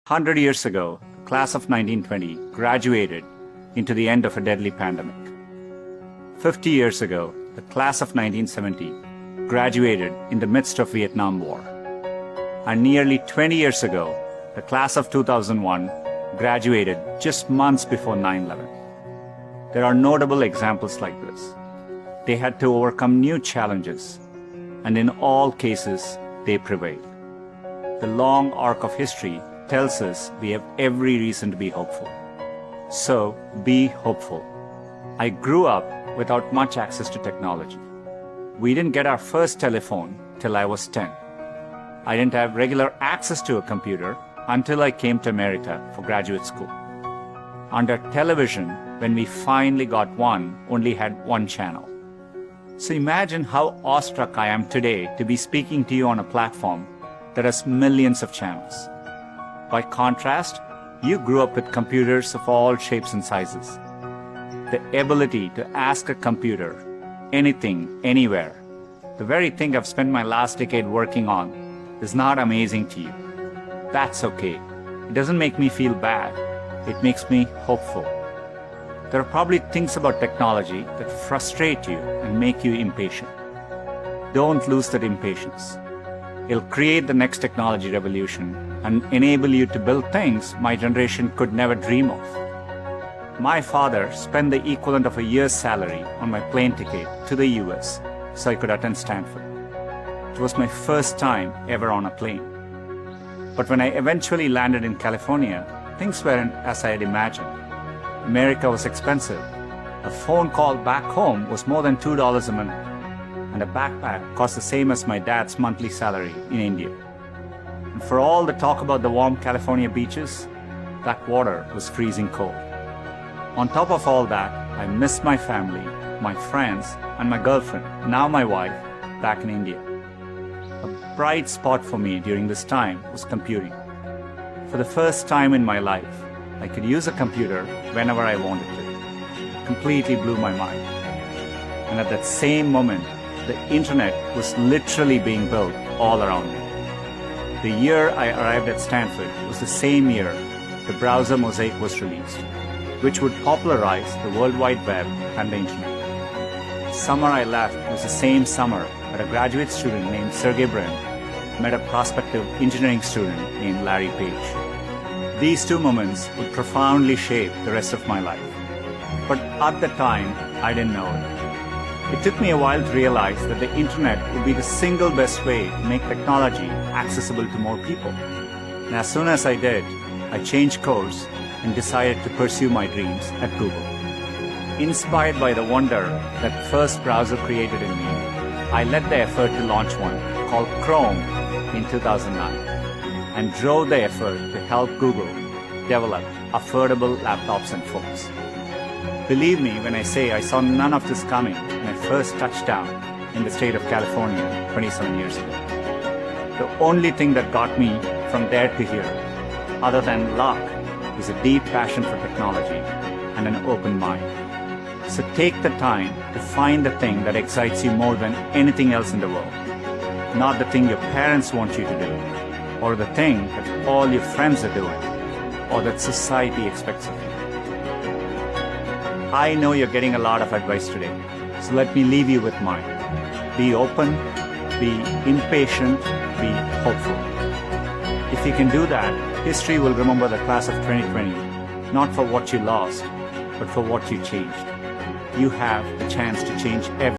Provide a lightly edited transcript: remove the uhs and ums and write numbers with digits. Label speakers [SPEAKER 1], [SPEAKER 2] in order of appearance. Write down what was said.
[SPEAKER 1] 100 years ago, the class of 1920 graduated into the end of a deadly pandemic. 50 years ago, the class of 1970 graduated in the midst of Vietnam War. And nearly 20 years ago, the class of 2001 graduated just months before 9/11. There are notable examples like this. They had to overcome new challenges, and in all cases, they prevailed. The long arc of history tells us we have every reason to be hopeful. So, be hopeful. I grew up without much access to technology. We didn't get our first telephone till I was 10. I didn't have regular access to a computer until I came to America for graduate school. Under television, when we finally got one, only had one channel. So imagine how awestruck I am today to be speaking to you on a platform that has millions of channels. By contrast, you grew up with computers of all shapes and sizes. The ability to ask a computer anything, anywhere, the very thing I've spent my last decade working on, is not amazing to you. That's okay. It doesn't make me feel bad. It makes me hopeful. There are probably things about technology that frustrate you and make you impatient. Don't lose that impatience. It'll create the next technology revolution and enable you to build things my generation could never dream of. My father spent the equivalent of a year's salary on my plane ticket to the US so I could attend Stanford. It was my first time ever on a plane. But when I eventually landed in California, things weren't as I had imagined. America was expensive. A phone call back home was more than $2 a minute. And a backpack cost the same as my dad's monthly salary in India. And for all the talk about the warm California beaches, that water was freezing cold. On top of all that, I missed my family, my friends, and my girlfriend, now my wife, back in India. A bright spot for me during this time was computing. For the first time in my life, I could use a computer whenever I wanted to. It completely blew my mind. And at that same moment, the internet was literally being built all around me. The year I arrived at Stanford was the same year the browser Mosaic was released, which would popularize the World Wide Web and the internet. The summer I left was the same summer that a graduate student named Sergey Brin met a prospective engineering student named Larry Page. These two moments would profoundly shape the rest of my life. But at the time, I didn't know it. It took me a while to realize that the internet would be the single best way to make technology accessible to more people. And as soon as I did, I changed course and decided to pursue my dreams at Google. Inspired by the wonder that first browser created in me, I led the effort to launch one called Chrome in 2009 and drove the effort to help Google develop affordable laptops and phones. Believe me when I say I saw none of this coming when I first touched down in the state of California 27 years ago. The only thing that got me from there to here, other than luck, is a deep passion for technology and an open mind. So take the time to find the thing that excites you more than anything else in the world. Not the thing your parents want you to do, or the thing that all your friends are doing, or that society expects of you. I know you're getting a lot of advice today, so let me leave you with mine. Be open, be impatient, be hopeful. If you can do that, history will remember the class of 2020, not for what you lost, but for what you changed. You have the chance to change everything.